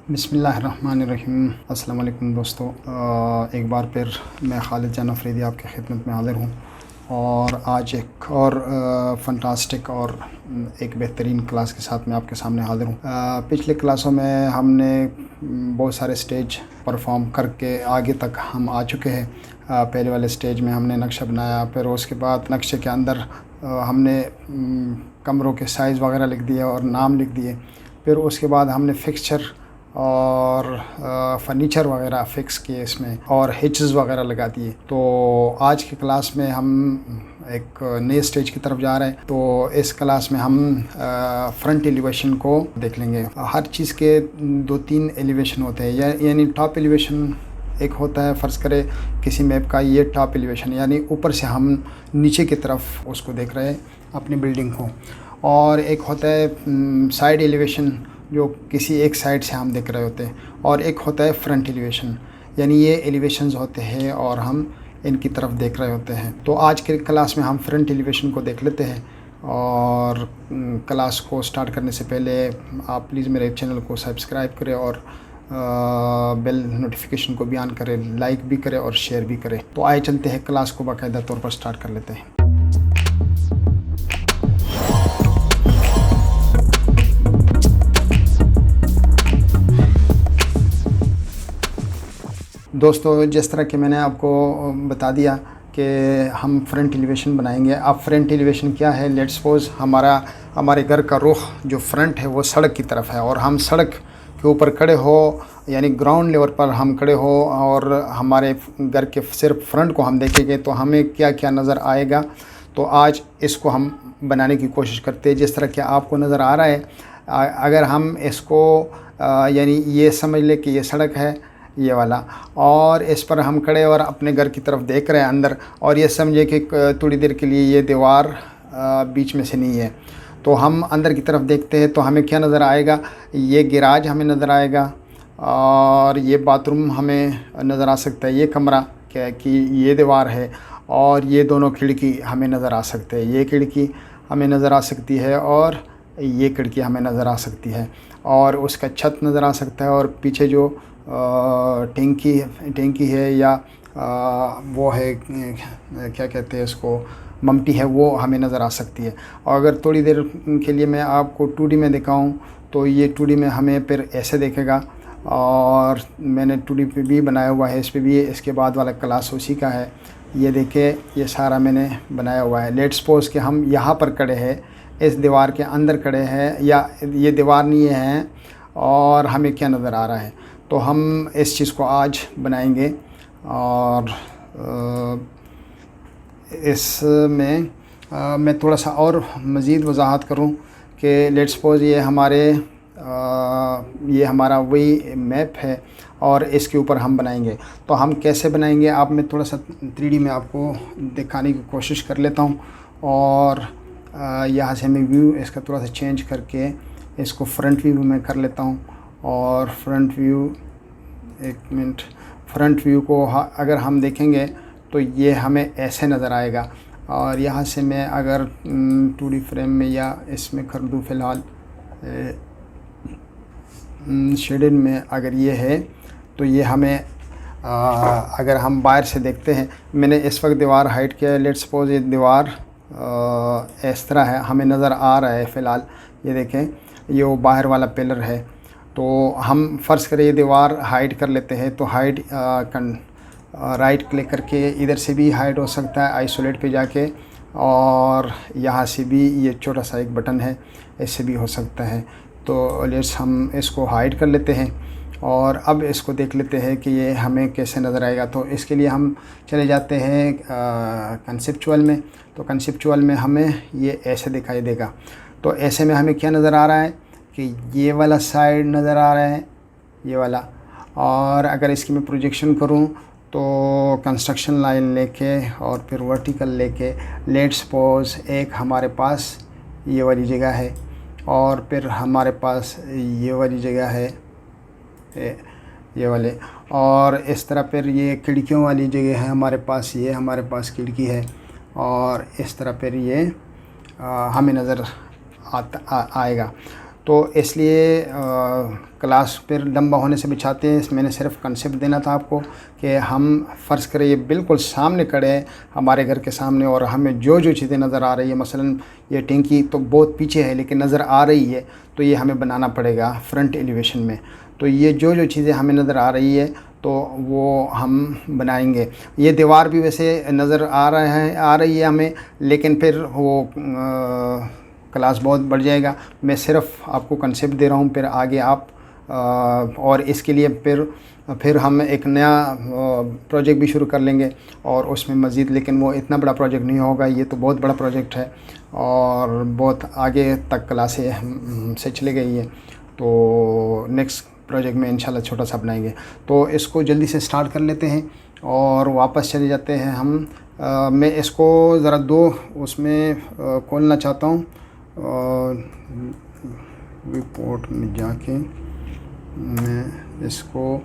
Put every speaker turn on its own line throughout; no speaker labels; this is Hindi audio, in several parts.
बिस्मिल्लाहिर्रहमानिर्रहीम। अस्सलाम वालेकुम दोस्तों। एक बार फिर मैं खालिद जान अफरीदी आपकी खिदमत में हाज़िर हूँ और आज एक और फ़ंटास्टिक और एक बेहतरीन क्लास के साथ मैं आपके सामने हाज़िर हूँ। पिछले क्लासों में हमने बहुत सारे स्टेज परफॉर्म करके आगे तक हम आ चुके हैं। पहले वाले स्टेज में हमने नक्शा बनाया, फिर उसके बाद नक्शे के अंदर हमने कमरों के साइज़ वगैरह लिख दिए और नाम लिख दिए। फिर उसके बाद हमने फिक्सचर और फर्नीचर वगैरह फ़िक्स किए इसमें और हिचेस वगैरह लगा दिए। तो आज की क्लास में हम एक नए स्टेज की तरफ जा रहे हैं। तो इस क्लास में हम फ्रंट एलिवेशन को देख लेंगे। हर चीज़ के 2-3 एलिवेशन होते हैं, यानी टॉप एलिवेशन एक होता है, फ़र्ज़ करें किसी मैप का ये टॉप एलिवेशन, यानी ऊपर से हम नीचे की तरफ उसको देख रहे हैं अपनी बिल्डिंग को। और एक होता है साइड एलिवेशन, जो किसी एक साइड से हम देख रहे होते हैं। और एक होता है फ्रंट एलिवेशन, यानी ये एलिवेशंस होते हैं और हम इनकी तरफ देख रहे होते हैं। तो आज के क्लास में हम फ्रंट एलिवेशन को देख लेते हैं। और क्लास को स्टार्ट करने से पहले आप प्लीज़ मेरे चैनल को सब्सक्राइब करें और बेल नोटिफिकेशन को भी ऑन करें, लाइक भी करें और शेयर भी करें। तो आइए चलते हैं, क्लास को बाकायदा तौर पर स्टार्ट कर लेते हैं। दोस्तों, जिस तरह कि मैंने आपको बता दिया कि हम फ्रंट एलिवेशन बनाएंगे। अब फ्रंट एलिवेशन क्या है? लेट्स सपोज़ हमारे घर का रुख जो फ्रंट है वो सड़क की तरफ है और हम सड़क के ऊपर खड़े हो, यानी ग्राउंड लेवल पर हम खड़े हो और हमारे घर के सिर्फ फ्रंट को हम देखेंगे तो हमें क्या क्या नज़र आएगा। तो आज इसको हम बनाने की कोशिश करते हैं जिस तरह कि आपको नज़र आ रहा है। अगर हम इसको यानी ये समझ लें कि ये सड़क है ये वाला, और इस पर हम खड़े और अपने घर की तरफ देख रहे हैं अंदर, और ये समझे कि थोड़ी देर के लिए ये दीवार बीच में से नहीं है। तो हम अंदर की तरफ देखते हैं तो हमें क्या नज़र आएगा? ये गैराज हमें नज़र आएगा और ये बाथरूम हमें नज़र आ सकता है, ये कमरा क्या कि ये दीवार है, और ये दोनों खिड़की हमें नज़र आ सकते हैं। ये खिड़की हमें नज़र आ सकती है और ये खिड़की हमें नज़र आ सकती है, और उसका छत नज़र आ सकता है, और पीछे जो टैंकी है या वो है क्या कहते हैं इसको, ममटी है, वो हमें नज़र आ सकती है। और अगर थोड़ी देर के लिए मैं आपको 2D में दिखाऊं तो ये 2D में हमें फिर ऐसे देखेगा। और मैंने 2D पे भी बनाया हुआ है, इस पे भी इसके बाद वाला क्लास उसी का है। ये देखिए, ये सारा मैंने बनाया हुआ है। लेट्स सपोज़ कि हम यहाँ पर खड़े हैं, इस दीवार के अंदर खड़े हैं, या ये दीवार नहीं है, और हमें क्या नज़र आ रहा है। तो हम इस चीज़ को आज बनाएंगे। और इसमें मैं थोड़ा सा और मज़ीद वजाहत करूं कि लेट्स सपोज़ ये हमारा वही मैप है और इसके ऊपर हम बनाएंगे। तो हम कैसे बनाएंगे, आप मैं थोड़ा सा 3D में आपको दिखाने की कोशिश कर लेता हूं। और यहाँ से मैं व्यू इसका थोड़ा सा चेंज करके इसको फ्रंट व्यू में कर लेता हूं। और फ्रंट व्यू, एक मिनट, फ्रंट व्यू को अगर हम देखेंगे तो ये हमें ऐसे नज़र आएगा। और यहाँ से मैं अगर 2D फ्रेम में या इसमें कर दूँ फ़िलहाल शेडेड में, अगर ये है तो ये हमें अगर हम बाहर से देखते हैं, मैंने इस वक्त दीवार हाइट किया है। लेट्स सपोज़ ये दीवार इस तरह है, हमें नज़र आ रहा है फ़िलहाल। ये देखें, ये वो बाहर वाला पिलर है। तो हम फ़र्ज़ करें ये दीवार हाइड कर लेते हैं, तो हाइड राइट क्लिक करके इधर से भी हाइड हो सकता है आइसोलेट पे जाके, और यहाँ से भी ये छोटा सा एक बटन है, इससे भी हो सकता है। तो लेट्स हम इसको हाइड कर लेते हैं और अब इसको देख लेते हैं कि ये हमें कैसे नज़र आएगा। तो इसके लिए हम चले जाते हैं कंसेप्चुअल में। तो कंसेप्चुअल में हमें ये ऐसे दिखाई देगा। तो ऐसे में हमें क्या नज़र आ रहा है कि ये वाला साइड नज़र आ रहा है, ये वाला। और अगर इसकी मैं प्रोजेक्शन करूं तो कंस्ट्रक्शन लाइन लेके और फिर वर्टिकल लेके, लेट्स सपोज़ एक हमारे पास ये वाली जगह है और फिर हमारे पास ये वाली जगह है, ये वाले, और इस तरह फिर ये खिड़कियों वाली जगह है हमारे पास, ये हमारे पास खिड़की है, और इस तरह फिर ये हमें नज़र आएगा। तो इसलिए क्लास फिर लंबा होने से बिछाते हैं। मैंने सिर्फ कंसेप्ट देना था आपको कि हम फ़र्ज़ करें ये बिल्कुल सामने खड़े हैं हमारे घर के सामने, और हमें जो जो चीज़ें नज़र आ रही है, मसलन ये टैंकी तो बहुत पीछे है लेकिन नज़र आ रही है, तो ये हमें बनाना पड़ेगा फ्रंट एलिवेशन में। तो ये जो जो चीज़ें हमें नज़र आ रही है तो वो हम बनाएंगे। ये दीवार भी वैसे नज़र आ रही है हमें, लेकिन फिर वो क्लास बहुत बढ़ जाएगा। मैं सिर्फ आपको कंसेप्ट दे रहा हूँ, फिर आगे आप और इसके लिए फिर हम एक नया प्रोजेक्ट भी शुरू कर लेंगे और उसमें मज़ीद, लेकिन वो इतना बड़ा प्रोजेक्ट नहीं होगा, ये तो बहुत बड़ा प्रोजेक्ट है और बहुत आगे तक क्लासें से चली गई है। तो नेक्स्ट प्रोजेक्ट में इंशाल्लाह छोटा सा बनाएंगे। तो इसको जल्दी से स्टार्ट कर लेते हैं और वापस चले जाते हैं हम। मैं इसको ज़रा उसमें खोलना चाहता हूँ, रिपोर्ट में जाके मैं इसको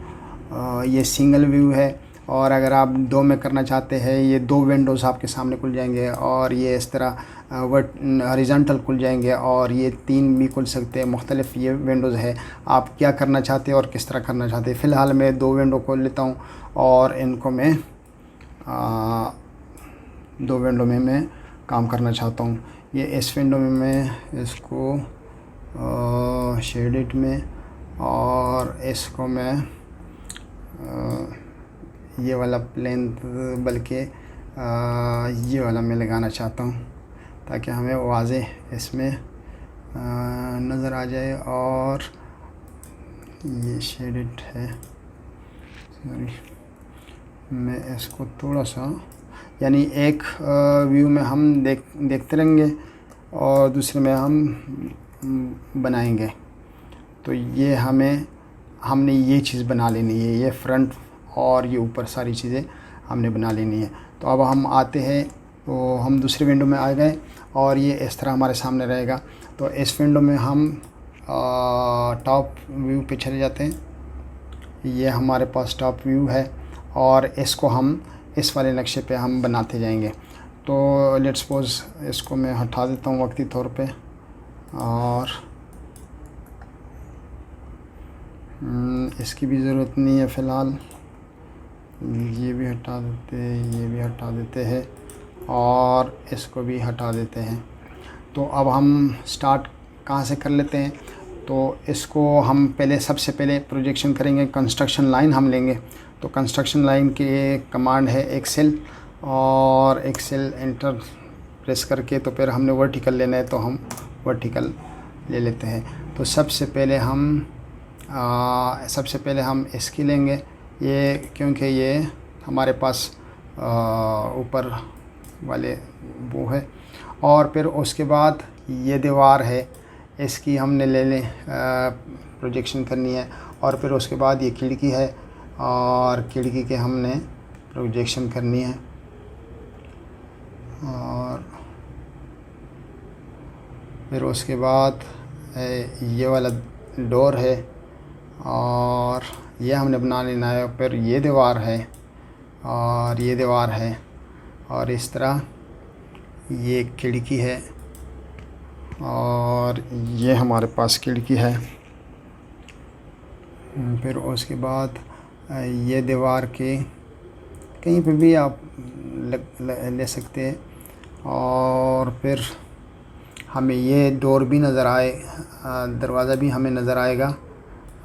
ये सिंगल व्यू है, और अगर आप 2 में करना चाहते हैं, ये 2 विंडोज़ आपके सामने खुल जाएंगे और ये इस तरह हॉरिजॉन्टल खुल जाएंगे, और ये 3 भी खुल सकते हैं। मुख्तलिफ ये विंडोज़ है, आप क्या करना चाहते हैं और किस तरह करना चाहते हैं। फ़िलहाल मैं 2 विंडो खोल लेता हूँ और इनको मैं 2 विंडो में मैं काम करना चाहता हूँ। ये इस विंडो में मैं इसको शेडिट में, और इसको मैं ये वाला प्लेन, बल्कि ये वाला मैं लगाना चाहता हूँ ताकि हमें वाज़ेह इसमें नज़र आ जाए। और ये शेडिट है, सॉरी, मैं इसको थोड़ा सा, यानी एक व्यू में हम देखते रहेंगे और दूसरे में हम बनाएंगे। तो ये हमने ये चीज़ बना लेनी है, ये फ्रंट और ये ऊपर सारी चीज़ें हमने बना लेनी है। तो अब हम आते हैं, तो हम दूसरी विंडो में आ गए और ये इस तरह हमारे सामने रहेगा। तो इस विंडो में हम टॉप व्यू पे चले जाते हैं। ये हमारे पास टॉप व्यू है और इसको हम इस वाले नक्शे पे हम बनाते जाएंगे। तो लेट्स सपोज इसको मैं हटा देता हूँ वक्ती तौर पे, और इसकी भी ज़रूरत नहीं है फ़िलहाल। ये भी हटा देते हैं, ये भी हटा देते हैं और इसको भी हटा देते हैं। तो अब हम स्टार्ट कहाँ से कर लेते हैं। तो इसको हम सबसे पहले प्रोजेक्शन करेंगे, कंस्ट्रक्शन लाइन हम लेंगे। तो कंस्ट्रक्शन लाइन के कमांड है एक्सेल, और एक्सेल एंटर प्रेस करके तो फिर हमने वर्टिकल लेना है, तो हम वर्टिकल ले लेते हैं। तो सबसे पहले हम इसकी लेंगे, ये क्योंकि ये हमारे पास ऊपर वाले वो है। और फिर उसके बाद ये दीवार है, इसकी हमने प्रोजेक्शन करनी है। और फिर उसके बाद ये खिड़की है और खिड़की के हमने प्रोजेक्शन करनी है। और फिर उसके बाद ये वाला डोर है और ये हमने बना लेना है। फिर ये दीवार है और ये दीवार है, और इस तरह ये खिड़की है और ये हमारे पास खिड़की है। फिर उसके बाद ये दीवार के कहीं पे भी आप ले सकते हैं। और फिर हमें ये डोर भी नज़र आए, दरवाज़ा भी हमें नज़र आएगा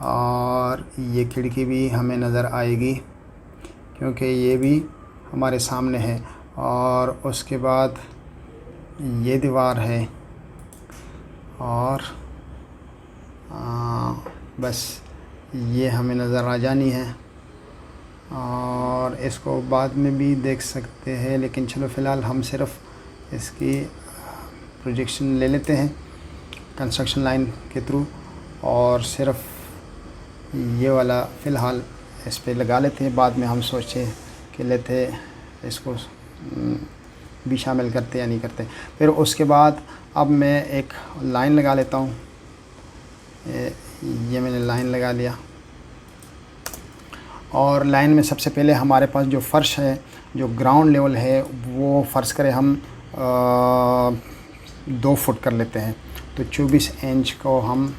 और ये खिड़की भी हमें नज़र आएगी, क्योंकि ये भी हमारे सामने है। और उसके बाद ये दीवार है और बस ये हमें नज़र आ जानी है। और इसको बाद में भी देख सकते हैं, लेकिन चलो फ़िलहाल हम सिर्फ इसकी प्रोजेक्शन ले लेते हैं कंस्ट्रक्शन लाइन के थ्रू, और सिर्फ ये वाला फ़िलहाल इस पे लगा लेते हैं। बाद में हम सोचे कि लेते इसको भी शामिल करते या नहीं करते। फिर उसके बाद अब मैं एक लाइन लगा लेता हूँ। ये मैंने लाइन लगा लिया, और लाइन में सबसे पहले हमारे पास जो फ़र्श है, जो ग्राउंड लेवल है, वो फ़र्श करें हम 2 फुट कर लेते हैं। तो 24 इंच को हम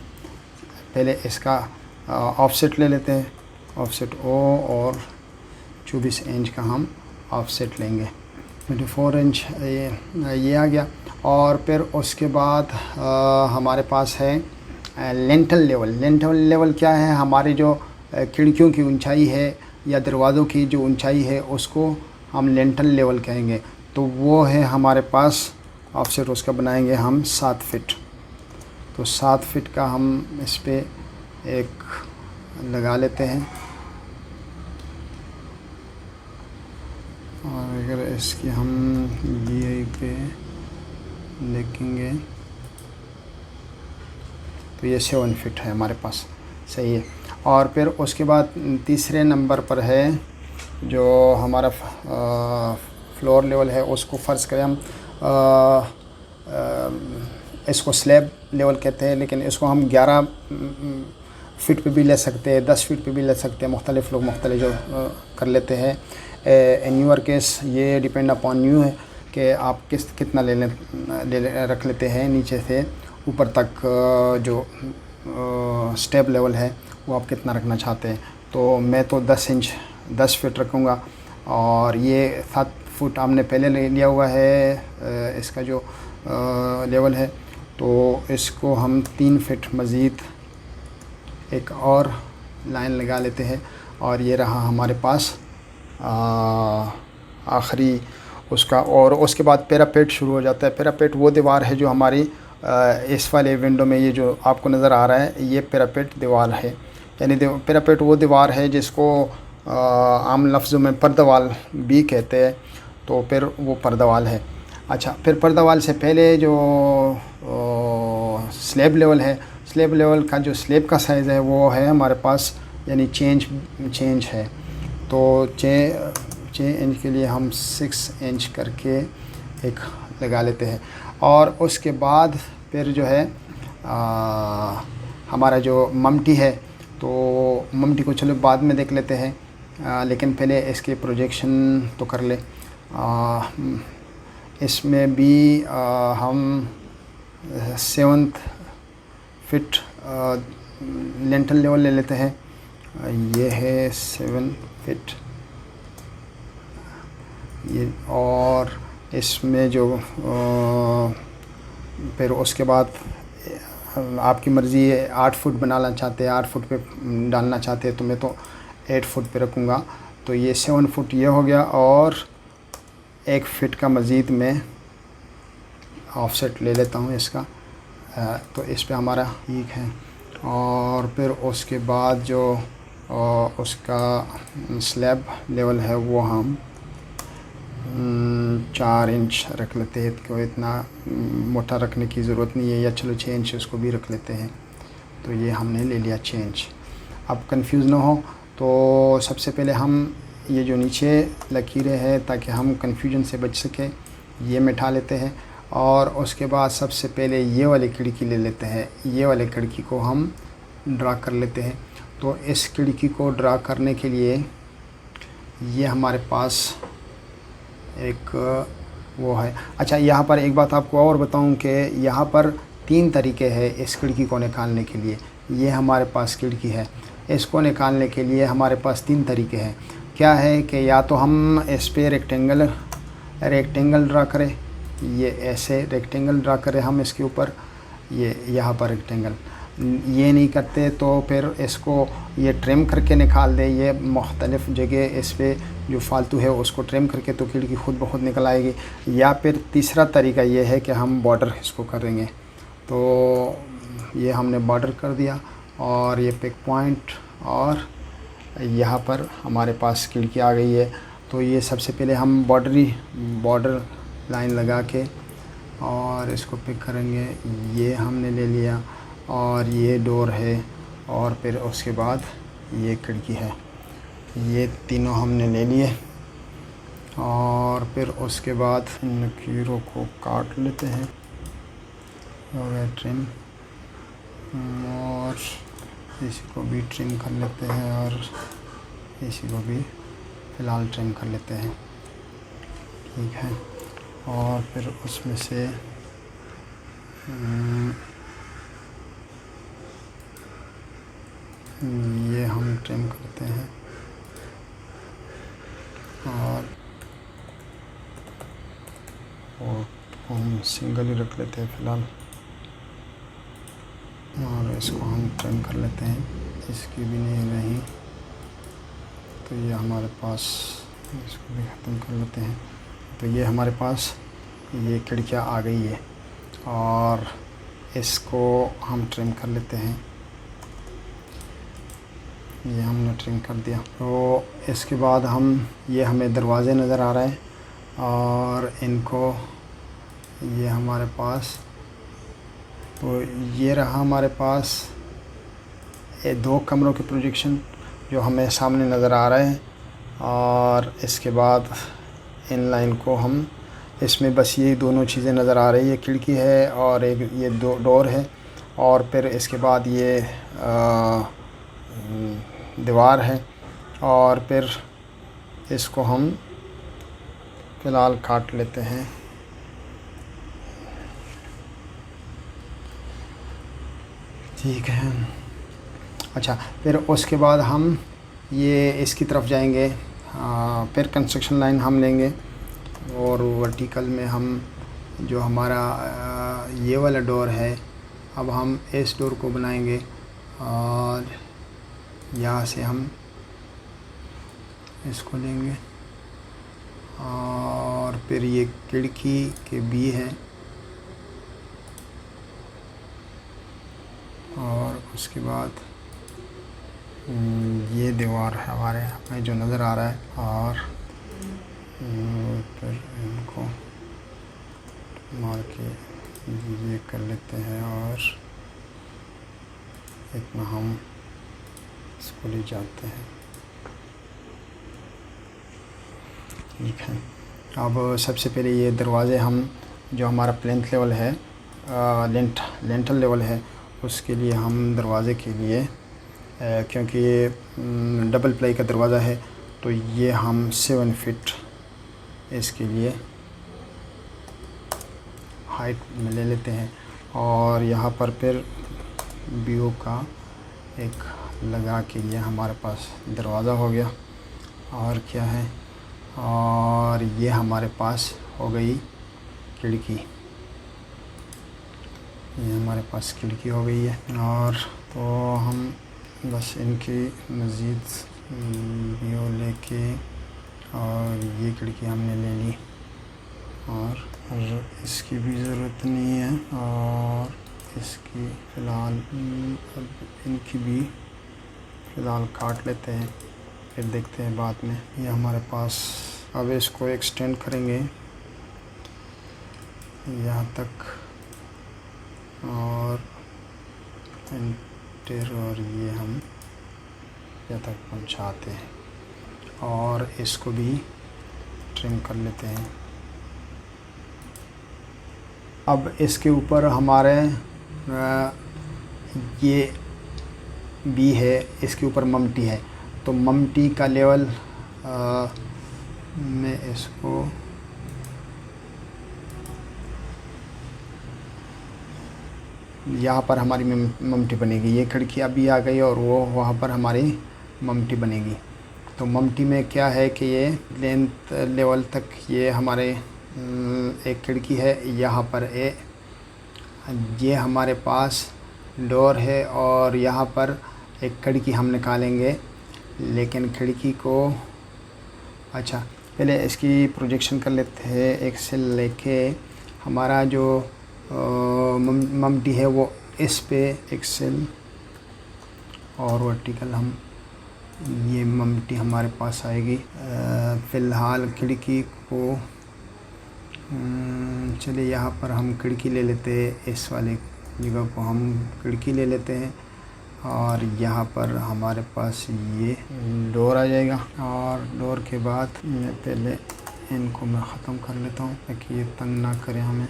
पहले इसका ऑफसेट ले लेते हैं, ऑफसेट ओ, और 24 इंच का हम ऑफसेट लेंगे। 24 इंच ये आ गया। और फिर उसके बाद हमारे पास है लेंटल लेवल। लेंटल लेवल क्या है? हमारी जो खिड़कियों की ऊंचाई है या दरवाज़ों की जो ऊंचाई है उसको हम लेंटल लेवल कहेंगे। तो वो है हमारे पास ऑफसेट, उसका बनाएंगे हम 7 फीट। तो 7 फीट का हम इस पे एक लगा लेते हैं। और अगर इसकी हम ये पे देखेंगे तो ये 7 फीट है हमारे पास, सही है। और फिर उसके बाद तीसरे नंबर पर है जो हमारा फ्लोर लेवल है, उसको फ़र्ज़ करें हम इसको स्लैब लेवल कहते हैं, लेकिन इसको हम 11 फीट पे भी ले सकते हैं, 10 फीट पे भी ले सकते हैं। मुख्तलिफ़ लोग मुख्तलिफ जो कर लेते हैं। इन यूर केस ये डिपेंड अपॉन यू है कि आप कितना रख लेते हैं नीचे से ऊपर तक, जो स्टेप लेवल है वो आप कितना रखना चाहते हैं। तो मैं तो 10 फीट रखूँगा। और ये 7 फुट हमने पहले ले लिया हुआ है इसका जो लेवल है, तो इसको हम 3 फीट मज़ीद एक और लाइन लगा लेते हैं। और ये रहा हमारे पास आखिरी उसका। और उसके बाद पैरापेट शुरू हो जाता है। पैरापेट वो दीवार है जो हमारी इस वाले विंडो में ये जो आपको नज़र आ रहा है, ये पैरापेट दीवार है। यानी पैरापेट वो दीवार है जिसको आम लफ्ज़ों में पर्दावाल भी कहते हैं। तो फिर वो पर्दावाल है। अच्छा, फिर पर्दावाल से पहले जो स्लैब लेवल है, स्लैब लेवल का जो स्लैब का साइज़ है वो है हमारे पास, यानी चेंज है। तो 6 इंच के लिए हम 6 इंच करके एक लगा लेते हैं। और उसके बाद फिर जो है हमारा जो ममटी है, तो ममटी को चलो बाद में देख लेते हैं, लेकिन पहले इसके प्रोजेक्शन तो कर ले। इसमें भी हम 7 फीट लेंटल लेवल ले लेते हैं। ये है 7 फीट ये। और इसमें जो फिर उसके बाद आपकी मर्ज़ी है, 8 फुट बनाना चाहते हैं, 8 फुट पे डालना चाहते हैं, तो मैं तो 8 फुट पे रखूँगा। तो ये 7 फुट ये हो गया। और 1 फीट का मज़ीद मैं ऑफसेट ले लेता हूँ इसका। तो इस पे हमारा ठीक है। और फिर उसके बाद जो उसका स्लैब लेवल है वो हम 4 इंच रख लेते हैं। तो इतना मोटा रखने की ज़रूरत नहीं है, या चलो 6 इंच उसको भी रख लेते हैं। तो ये हमने ले लिया 6 इंच। अब कंफ्यूज ना हो, तो सबसे पहले हम ये जो नीचे लकीरें हैं, ताकि हम कंफ्यूजन से बच सके, ये मिटा लेते हैं। और उसके बाद सबसे पहले ये वाली खिड़की ले लेते हैं। ये वाली खिड़की को हम ड्रा कर लेते हैं। तो इस खिड़की को ड्रा करने के लिए ये हमारे पास एक वो है। अच्छा, यहाँ पर एक बात आपको और बताऊं कि यहाँ पर 3 तरीके हैं इस खिड़की को निकालने के लिए। ये हमारे पास खिड़की है, इसको निकालने के लिए हमारे पास 3 तरीके हैं। क्या है कि या तो हम इस पर रेक्टेंगल ड्रा करें, ये ऐसे रेक्टेंगल ड्रा करें हम इसके ऊपर, ये यहाँ पर रेक्टेंगल। ये नहीं करते तो फिर इसको ये ट्रिम करके निकाल दे। ये मुख्तलिफ़ जगह इस पर जो फालतू है उसको ट्रिम करके तो खिड़की खुद ब खुद निकल आएगी। या फिर तीसरा तरीका ये है कि हम बॉर्डर इसको करेंगे। तो ये हमने बॉर्डर कर दिया, और ये पिक पॉइंट, और यहाँ पर हमारे पास खिड़की आ गई है। तो ये सबसे पहले हम बॉर्डर लाइन लगा के और इसको पिक करेंगे। ये हमने ले लिया, और ये डोर है, और फिर उसके बाद ये खिड़की है। ये तीनों हमने ले लिए, और फिर उसके बाद इन लकीरों को काट लेते हैं और ट्रिम, और इसी को भी ट्रिम कर लेते हैं, और इसी को भी फ़िलहाल ट्रिम कर लेते हैं। ठीक है। और फिर उसमें से ये हम ट्रिम करते हैं और हम सिंगल ही रख लेते हैं फ़िलहाल, और इसको हम ट्रिम कर लेते हैं। इसकी भी नहीं रही तो ये हमारे पास, इसको भी ख़त्म कर लेते हैं। तो ये हमारे पास ये खिड़कियाँ आ गई है और इसको हम ट्रिम कर लेते हैं। ये हमने ट्रिम कर दिया। तो इसके बाद हम, ये हमें दरवाज़े नज़र आ रहे हैं और इनको, ये हमारे पास, तो ये रहा हमारे पास ये 2 कमरों के प्रोजेक्शन जो हमें सामने नज़र आ रहे हैं। और इसके बाद इन लाइन को हम, इसमें बस ये दोनों चीज़ें नज़र आ रही है, खिड़की है और एक ये डोर है, और फिर इसके बाद ये दीवार है। और फिर इसको हम फ़िलहाल काट लेते हैं। ठीक है। अच्छा, फिर उसके बाद हम ये इसकी तरफ जाएंगे। फिर कंस्ट्रक्शन लाइन हम लेंगे और वर्टिकल में हम जो हमारा ये वाला डोर है, अब हम इस डोर को बनाएंगे और यहाँ से हम इसको लेंगे और फिर ये खिड़की के बी है और उसके बाद ये दीवार है हमारे हमें जो नज़र आ रहा है, और फिर इनको मार के ये कर लेते हैं और इतना हम इसको ले जाते हैं। ठीक है। अब सबसे पहले ये दरवाज़े हम, जो हमारा प्लेंथ लेवल है, लेंटल लेवल है, उसके लिए हम दरवाज़े के लिए, क्योंकि ये डबल प्लाई का दरवाज़ा है, तो ये हम 7 फीट इसके लिए हाइट में ले लेते हैं। और यहाँ पर फिर बीओ का एक लगा के ये हमारे पास दरवाज़ा हो गया। और क्या है, और ये हमारे पास हो गई खिड़की, ये हमारे पास खिड़की हो गई है। और तो हम बस इनकी मज़ीद बीओ लेके, और ये खिड़की हमने ले ली और इसकी भी ज़रूरत नहीं है, और इसकी फ़िलहाल अब इनकी भी फ़िलहाल काट लेते हैं, फिर देखते हैं बाद में। ये हमारे पास, अब इसको एक्सटेंड करेंगे यहाँ तक और एंटर, और ये हम यहाँ तक पहुँचाते हैं और इसको भी ट्रिम कर लेते हैं। अब इसके ऊपर हमारे ये बी है, इसके ऊपर ममटी है, तो ममटी का लेवल में इसको यहाँ पर हमारी ममटी बनेगी। ये खिड़की अभी आ गई और वो वहाँ पर हमारी ममटी बनेगी। तो ममटी में क्या है कि ये लेंथ लेवल तक ये हमारे एक खिड़की है, यहाँ पर ये हमारे पास डोर है और यहाँ पर एक खिड़की हम निकालेंगे। लेकिन खिड़की को, अच्छा पहले इसकी प्रोजेक्शन कर लेते हैं। एक सेल लेके हमारा जो ममटी है वो इस पे एक सेल और वर्टिकल हम, ये ममटी हमारे पास आएगी। फ़िलहाल खिड़की को चलिए यहाँ पर हम खिड़की ले लेते हैं, इस वाले जगह को हम खिड़की ले लेते हैं और यहाँ पर हमारे पास ये डोर आ जाएगा। और डोर के बाद पहले इनको मैं ख़त्म कर लेता हूँ ताकि ये तंग ना करें हमें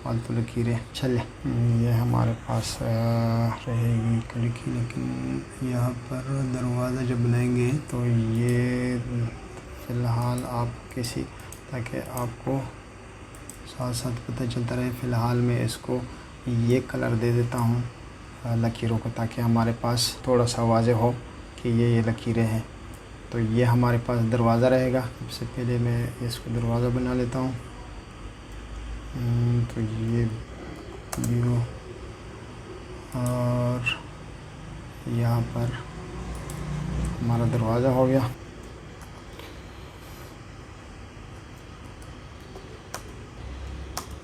फालतू लकीरें। चले, ये हमारे पास रहेगी खिड़की, लेकिन यहाँ पर दरवाज़ा जब बनाएंगे तो ये फ़िलहाल आप किसी, ताकि आपको साथ साथ पता चलता रहे, फ़िलहाल मैं इसको ये कलर दे देता हूँ लकीरों को, ताकि हमारे पास थोड़ा सा वाज़ेह हो कि ये लकीरें हैं। तो ये हमारे पास दरवाज़ा रहेगा। सबसे पहले मैं इसको दरवाज़ा बना लेता हूँ। तो ये व्यू, और यहाँ पर हमारा दरवाज़ा हो गया।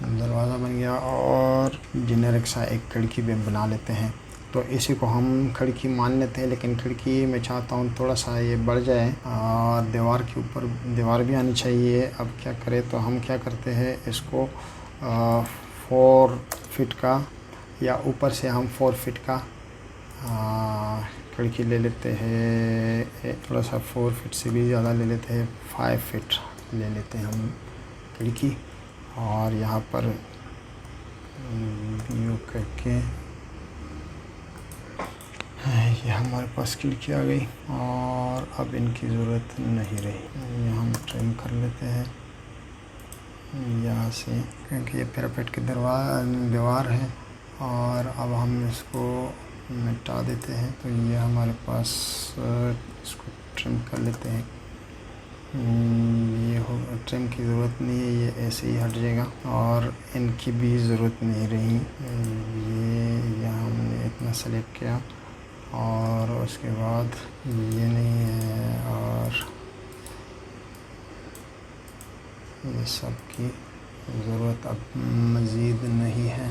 दरवाज़ा बन गया, और जेनेरिक सा एक खिड़की भी बना लेते हैं। तो इसी को हम खिड़की मान लेते हैं, लेकिन खिड़की मैं चाहता हूँ थोड़ा सा ये बढ़ जाए और दीवार के ऊपर दीवार भी आनी चाहिए। अब क्या करें, तो हम क्या करते हैं, इसको 4 फीट का, या ऊपर से हम 4 फीट का खिड़की ले लेते हैं। थोड़ा सा 4 फीट से भी ज़्यादा ले लेते हैं, 5 फीट ले लेते हैं हम खिड़की। और यहाँ पर व्यू करके ये हमारे पास खिड़की आ गई, और अब इनकी ज़रूरत नहीं रही। ये हम ट्रिम कर लेते हैं यहाँ से, क्योंकि ये पैरापेट की दीवार है। और अब हम इसको मिटा देते हैं। तो ये हमारे पास, इसको ट्रिम कर लेते हैं। ये हो, ट्रिम की ज़रूरत नहीं है, ये ऐसे ही हट जाएगा, और इनकी भी ज़रूरत नहीं रही। ये यहाँ हमने इतना सेलेक्ट किया, और उसके बाद ये नहीं है, और ये सब की ज़रूरत अब मज़ीद नहीं है।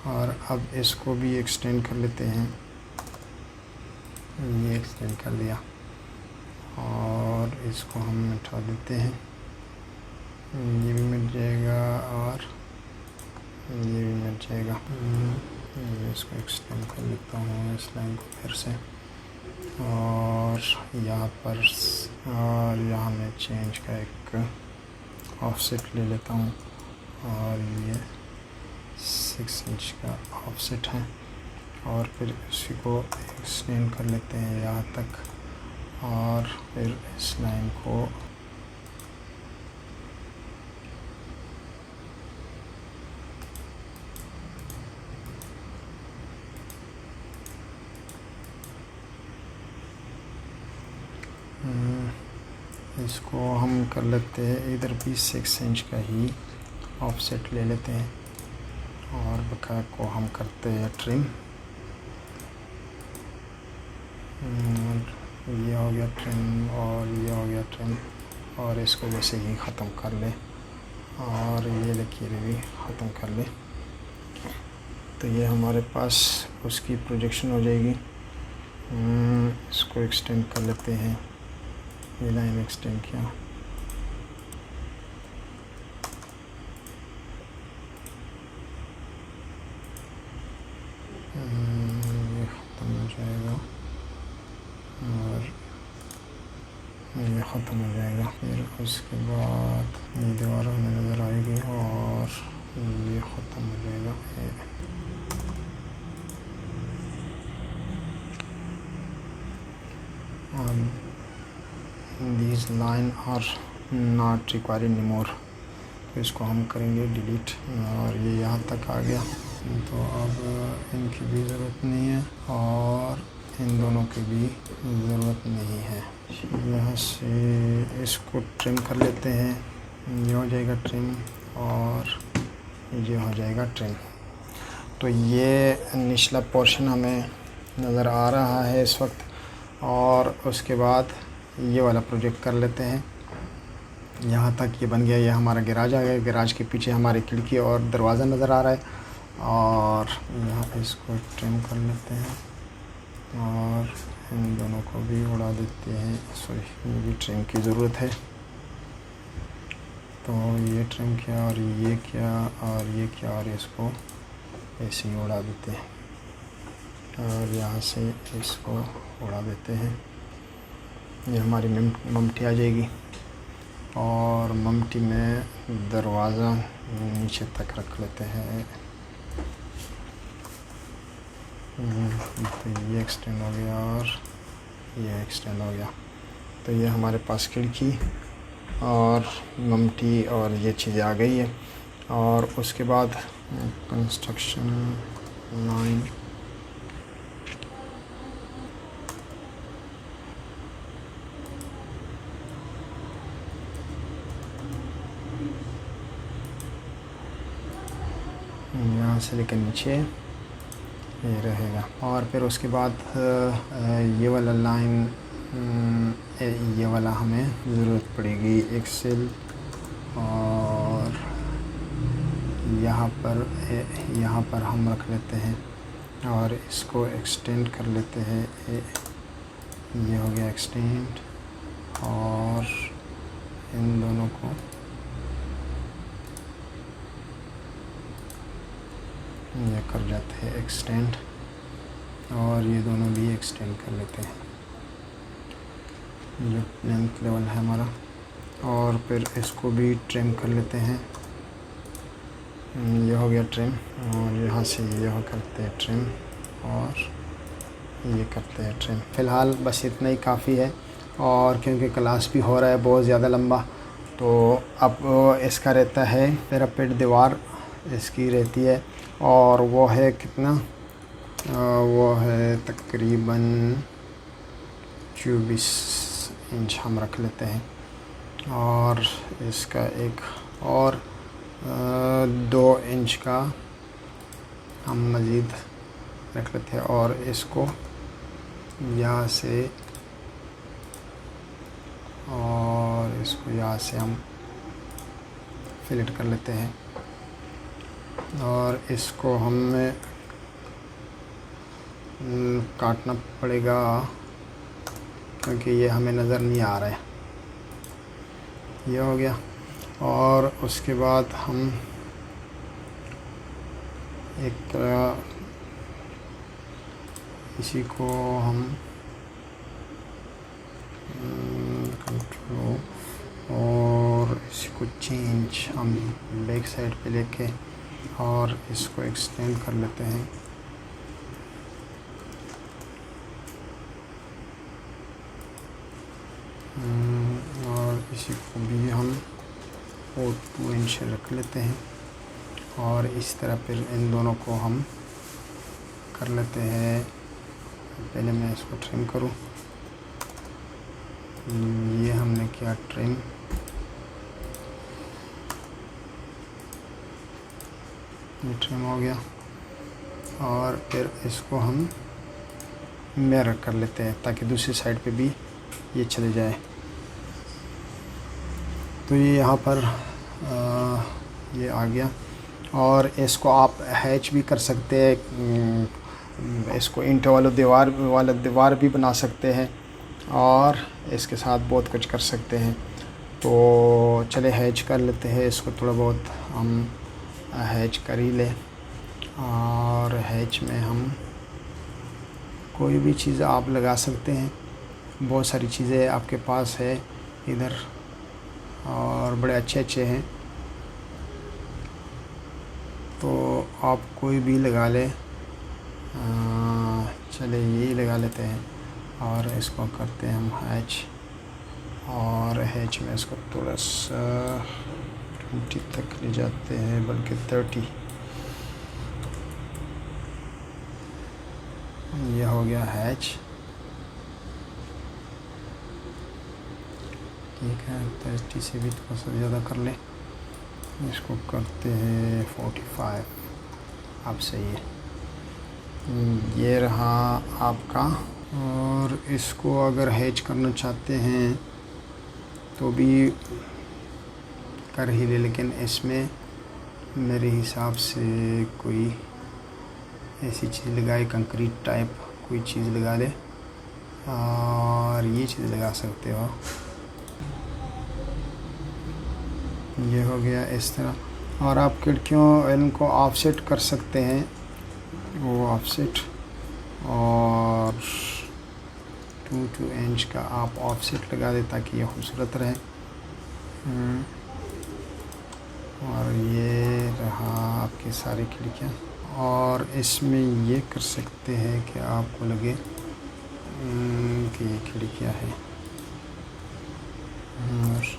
और अब इसको भी एक्सटेंड कर लेते हैं। ये एक्सटेंड कर दिया, और इसको हम मिटा देते हैं। ये भी मिट जाएगा, और ये भी मिट जाएगा। इसको एक्सटेंड कर लेता हूँ इस लाइन को फिर से, और यहाँ पर, और यहाँ मैं चेंज का एक ऑफसेट ले लेता हूँ, और ये 6 इंच का ऑफसेट है। और फिर इसी को एक्सटेंड कर लेते हैं यहाँ तक, और फिर इस लाइन को इसको हम कर लेते हैं, इधर भी 6 इंच का ही ऑफसेट ले लेते हैं, और बकाया को हम करते हैं ट्रिम। ये हो गया ट्रिम, और ये हो गया ट्रिम, और इसको वैसे ही ख़त्म कर ले, और ये लकीरें भी ख़त्म कर ले। तो ये हमारे पास उसकी प्रोजेक्शन हो जाएगी। इसको एक्सटेंड कर लेते हैं, ये लाइन एक्सटेंड किया। ये ख़त्म हो जाएगा, और ये ख़त्म हो जाएगा। फिर उसके बाद ये दीवार हमें नज़र आएगी, और ये ख़त्म हो जाएगा। These line are not required anymore। तो इसको हम करेंगे डिलीट, और ये यहाँ तक आ गया। तो अब इनकी भी ज़रूरत नहीं है, और इन दोनों की भी ज़रूरत नहीं है। यहाँ से इसको ट्रिम कर लेते हैं, ये हो जाएगा ट्रिम, और ये हो जाएगा ट्रिम। तो ये निचला पोर्शन हमें नज़र आ रहा है इस वक्त, और उसके बाद ये वाला प्रोजेक्ट कर लेते हैं। यहाँ तक ये बन गया, ये हमारा गैराज आ गया। गैराज के पीछे हमारी खिड़की और दरवाज़ा नज़र आ रहा है, और यहाँ पे इसको ट्रिम कर लेते हैं, और इन दोनों को भी उड़ा देते हैं। सॉरी, ये भी ट्रिम की ज़रूरत है। तो ये ट्रिम किया, और ये किया, और ये किया, और इसको ऐसे ही उड़ा देते हैं, और यहाँ से इसको उड़ा देते हैं। ये हमारी ममटी आ जाएगी, और ममटी में दरवाज़ा नीचे तक रख लेते हैं। तो ये एक्सटेंड हो गया, और ये एक्सटेंड हो गया। तो ये हमारे पास खिड़की और ममटी और ये चीज़ें आ गई है। और उसके बाद कंस्ट्रक्शन 9 यहाँ से लेकर नीचे ये रहेगा। और फिर उसके बाद ये वाला लाइन, ये वाला हमें ज़रूरत पड़ेगी एक्सेल, और यहाँ पर हम रख लेते हैं और इसको एक्सटेंड कर लेते हैं। ये हो गया एक्सटेंड, और इन दोनों को ये कर जाते हैं एक्सटेंड, और ये दोनों भी एक्सटेंड कर लेते हैं जो लेंथ लेवल है हमारा। और फिर इसको भी ट्रिम कर लेते हैं। ये हो गया ट्रिम, और यहाँ से ये हो करते हैं ट्रिम, और ये करते हैं ट्रिम। फ़िलहाल बस इतना ही काफ़ी है, और क्योंकि क्लास भी हो रहा है बहुत ज़्यादा लंबा, तो अब इसका रहता है पैरापेट दीवार इसकी रहती है, और वो है कितना, वो है तकरीबन 24 इंच हम रख लेते हैं। और इसका एक और 2 इंच का हम मज़ीद रख लेते हैं, और इसको यहाँ से और इसको यहाँ से हम फिलेट कर लेते हैं। और इसको हमें काटना पड़ेगा क्योंकि ये हमें नज़र नहीं आ रहा है। ये हो गया। और उसके बाद हम एक इसी को हम कंट्रोल और इसको चेंज हम बैक साइड पे लेके और इसको एक्सटेंड कर लेते हैं। और इसी को भी हम 2 इंच रख लेते हैं, और इस तरह फिर इन दोनों को हम कर लेते हैं। पहले मैं इसको ट्रिम करूं। ये हमने किया ट्रिम, ये ट्रिम हो गया। और फिर इसको हम मिरर कर लेते हैं ताकि दूसरी साइड पे भी ये चले जाए। तो ये यहाँ पर ये आ गया। और इसको आप हैच भी कर सकते हैं, इसको ईंट वाला दीवार भी बना सकते हैं, और इसके साथ बहुत कुछ कर सकते हैं। तो चले हैच कर लेते हैं इसको, थोड़ा बहुत हम हैच कर ही लें। और हैच में हम कोई भी चीज़ आप लगा सकते हैं, बहुत सारी चीज़ें आपके पास है इधर, और बड़े अच्छे अच्छे हैं, तो आप कोई भी लगा लें। चले यही लगा लेते हैं, और इसको करते हैं हम हैच। और हैच में इसको थोड़ा सा 20 तक ले जाते हैं, बल्कि 30। ये हो गया हैच। ठीक है, 30 से भी थोड़ा सा ज़्यादा कर ले। इसको करते हैं 45। अब सही है। ये रहा आपका। और इसको अगर हैच करना चाहते हैं तो भी कर ही ले, लेकिन इसमें मेरे हिसाब से कोई ऐसी चीज़ लगाए, कंक्रीट टाइप कोई चीज़ लगा ले, और ये चीज़ लगा सकते हो। ये हो गया इस तरह। और आप खिड़कियों इनको ऑफसेट कर सकते हैं, वो ऑफसेट, और 2 इंच का आप ऑफसेट लगा दें ताकि ये खूबसूरत रहे। और ये रहा आपकी सारी खिड़कियाँ। और इसमें ये कर सकते हैं कि आपको लगे कि ये खिड़कियाँ हैं। और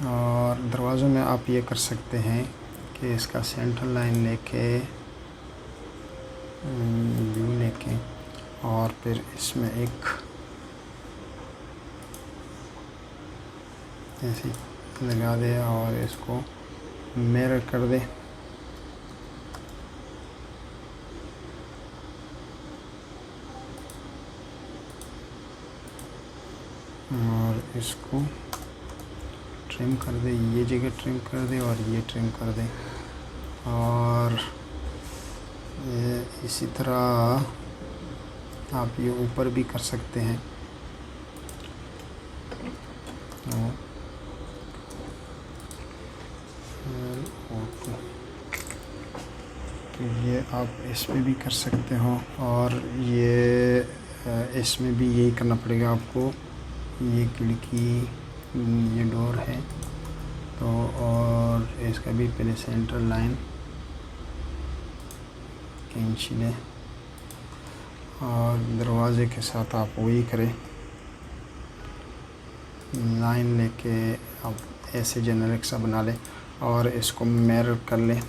और दरवाज़ों में आप ये कर सकते हैं कि इसका सेंटर लाइन लेके व्यू लेके और फिर इसमें एक ऐसे लगा दे और इसको मिरर कर दे। और इसको ट्रिम कर दे, ये जगह ट्रिम कर दे और ये ट्रिम कर दे। और ये इसी तरह आप ये ऊपर भी कर सकते हैं। तो ये आप इसमें भी कर सकते हो और ये इसमें भी यही करना पड़ेगा आपको। ये खिड़की, ये डोर है तो, और इसका भी पहले सेंटर लाइन खींच लें और दरवाज़े के साथ आप वही करें, लाइन लेके आप ऐसे जेनरिक सा बना लें और इसको मिरर कर लें,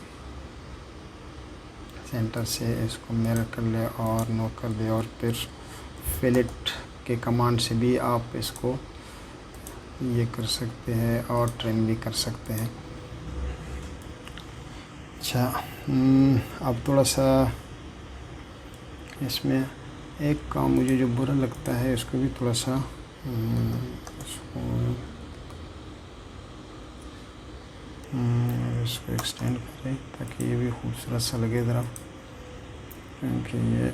सेंटर से इसको मिरर कर ले और नोट कर दे। और फिर फिलेट के कमांड से भी आप इसको ये कर सकते हैं और ट्रिम भी कर सकते हैं। अच्छा, अब थोड़ा सा इसमें एक काम मुझे जो बुरा लगता है, इसको भी थोड़ा सा इसको एक्सटेंड करें ताकि ये भी खूबसूरत सा लगे ज़रा, क्योंकि ये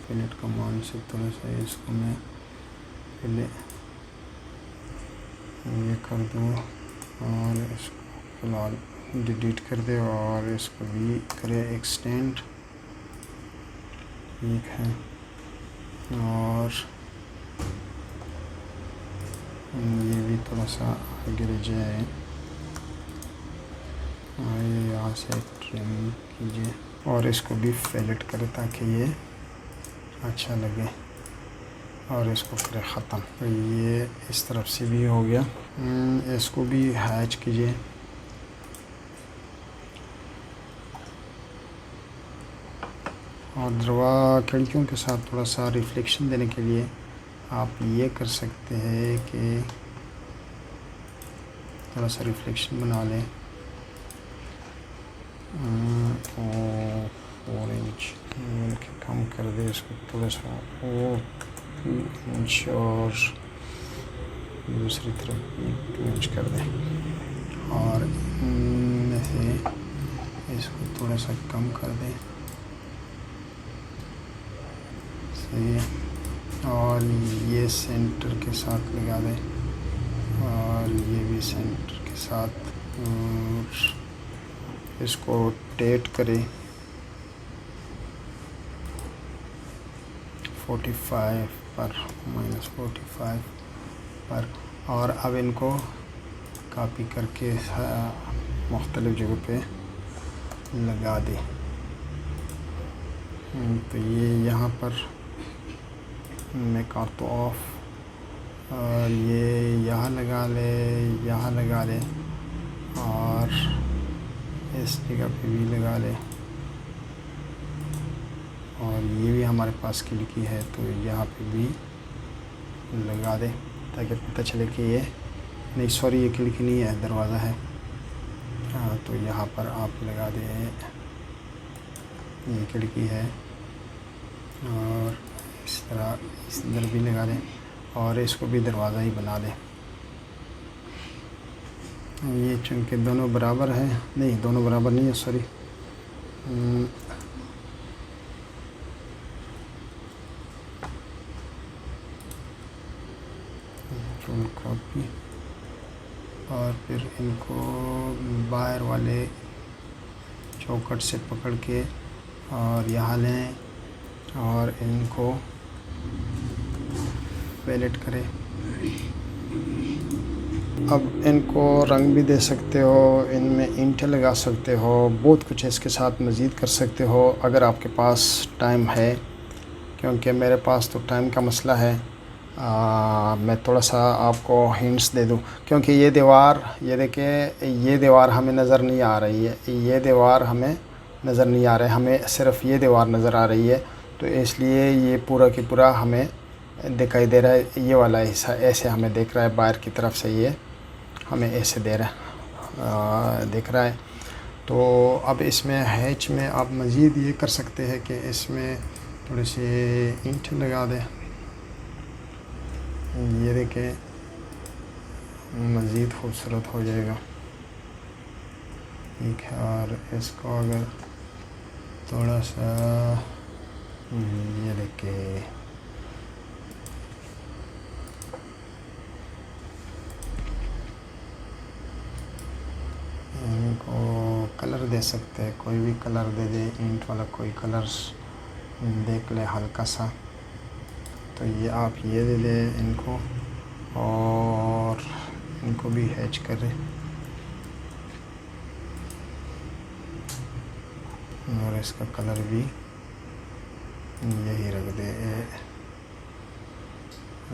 फिलेट कमांड से थोड़ा सा इसको मैं पहले ये कर दूँ और इसको फ़िलहाल डिलीट कर दे और इसको भी करे एक्सटेंड, ठीक है। और ये भी थोड़ा सा आगे ले जाए और ये यहाँ से ट्रिम कीजिए और इसको भी फिलेट करें ताकि ये अच्छा लगे और इसको करें ख़त्म। तो ये इस तरफ से भी हो गया। इसको भी हैच कीजिए और खिड़कियों के साथ थोड़ा सा रिफ्लेक्शन देने के लिए आप ये कर सकते हैं कि थोड़ा सा रिफ्लेक्शन बना लें। 4 इंच कम कर दे इसको थोड़ा सा, 2 इंच और दूसरी तरफ 2 इंच कर दे और इनमें से इसको थोड़ा सा कम कर दे, सही है। और ये सेंटर के साथ लगा दे और ये भी सेंटर के साथ, और इसको रोटेट करें 45 पर, -45 पर। और अब इनको कॉपी करके मुख्तलिफ़ जगह पे लगा दे। तो ये यहाँ पर मैं करता हूँ ऑफ और ये यहाँ लगा ले, यहाँ लगा ले और इस जगह पे भी लगा ले। और ये भी हमारे पास खिड़की है तो यहाँ पे भी लगा दे ताकि पता चले कि ये नहीं, सॉरी ये खिड़की नहीं है, दरवाज़ा है। तो यहाँ पर आप लगा दे, ये खिड़की है और इस तरह इस अंदर भी लगा दें और इसको भी दरवाज़ा ही बना दें। ये चूँकि दोनों बराबर है, नहीं दोनों बराबर नहीं है, सॉरी, कॉपी और फिर इनको बाहर वाले चौखट से पकड़ के और यहाँ लें और इनको फिलेट करें। अब इनको रंग भी दे सकते हो, इनमें ईंटें लगा सकते हो, बहुत कुछ इसके साथ मज़ीद कर सकते हो अगर आपके पास टाइम है, क्योंकि मेरे पास तो टाइम का मसला है। मैं थोड़ा सा आपको हिंट्स दे दूं, क्योंकि ये दीवार, ये देखिए, ये दीवार हमें नज़र नहीं आ रही है, ये दीवार हमें नज़र नहीं आ रहा है, हमें सिर्फ़ ये दीवार नज़र आ रही है, तो इसलिए ये पूरा की पूरा हमें दिखाई दे रहा है। ये वाला हिस्सा ऐसे हमें दिख रहा है, बाहर की तरफ से ये हमें ऐसे दे रहा है, दिख रहा है। तो अब इसमें हैच में आप मज़ीद ये कर सकते हैं कि इसमें थोड़ी सी ईंट लगा दें, ये देखें, मज़ीद खूबसूरत हो जाएगा। ठीक है, और इसको अगर थोड़ा सा, ये देखें, इनको कलर दे सकते हैं, कोई भी कलर दे दे, ईंट वाला कोई कलर्स देख ले हल्का सा, तो ये आप ये दे दे इनको, और इनको भी हैच करें, और इसका कलर भी यही रख दे,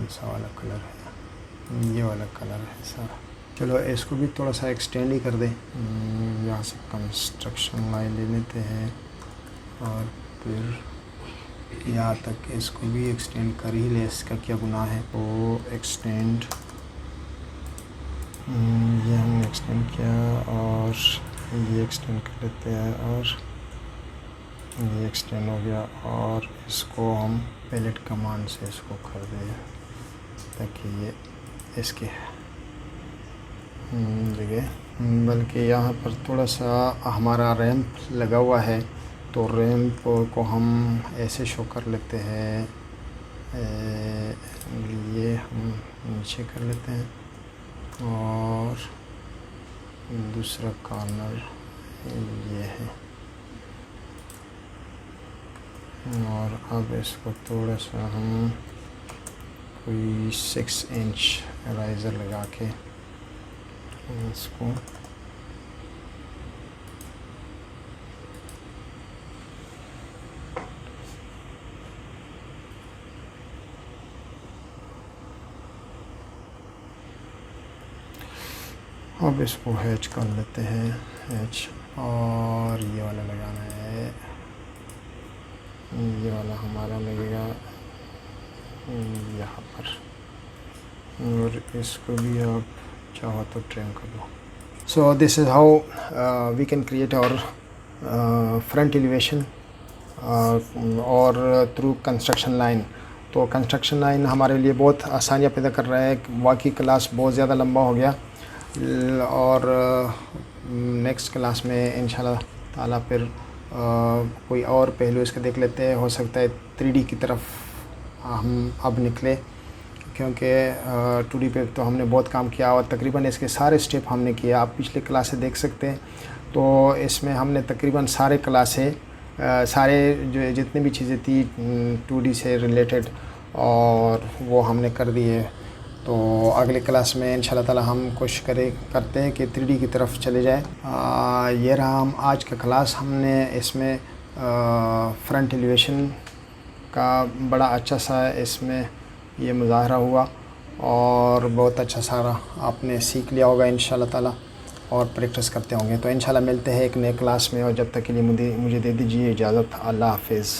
ऐसा वाला कलर है, ये वाला कलर है सारा। चलो इसको भी थोड़ा सा एक्सटेंड ही कर दें, यहाँ से कंस्ट्रक्शन लाइन ले लेते हैं और फिर यहाँ तक इसको भी एक्सटेंड कर ही ले, इसका क्या गुनाह है। तो एक्सटेंड, ये हमने एक्सटेंड किया, और ये एक्सटेंड कर लेते हैं, और ये एक्सटेंड हो गया, और इसको हम पैलेट कमांड से इसको कर दें ताकि ये इसके जगह, बल्कि यहाँ पर थोड़ा सा हमारा रैंप लगा हुआ है, तो रैंप को हम ऐसे शो कर लेते हैं, ये हम नीचे कर लेते हैं, और दूसरा कॉर्नर ये है, और अब इसको थोड़ा सा हम कोई 6 इंच राइज़र लगा के इसको अब इसको हैच कर लेते हैं, हैच, और ये वाला लगाना है, ये वाला हमारा लगेगा यहाँ पर, और इसको भी आप चाहो तो ट्रिम कर लो। So this is how we can create our front elevation और थ्रू कंस्ट्रक्शन लाइन। तो कंस्ट्रक्शन लाइन हमारे लिए बहुत आसानियाँ पैदा कर रहा है। वाकई क्लास बहुत ज़्यादा लंबा हो गया, और नेक्स्ट क्लास में इंशाल्लाह ताला फिर कोई और पहलू इसके देख लेते हैं। हो सकता है 3D की तरफ हम अब निकले, क्योंकि 2D पे तो हमने बहुत काम किया और तकरीबन इसके सारे स्टेप हमने किए। आप पिछले क्लास से देख सकते हैं, तो इसमें हमने तकरीबन सारे क्लासे सारे जो जितनी भी चीज़ें थी 2D से रिलेटेड, और वो हमने कर दिए। तो अगले क्लास में इंशाल्लाह ताला हम कोशिश करते हैं कि 3D की तरफ चले जाए। ये रहा हम आज का क्लास। हमने इसमें फ्रंट एलिवेशन का बड़ा अच्छा सा इसमें ये मुज़ाहरा हुआ, और बहुत अच्छा सारा आपने सीख लिया होगा इंशाल्लाह ताला, और प्रैक्टिस करते होंगे। तो इंशाल्लाह मिलते हैं एक नए क्लास में, और जब तक के लिए मुझे दे दीजिए इजाज़त। अल्लाह हाफ़िज़।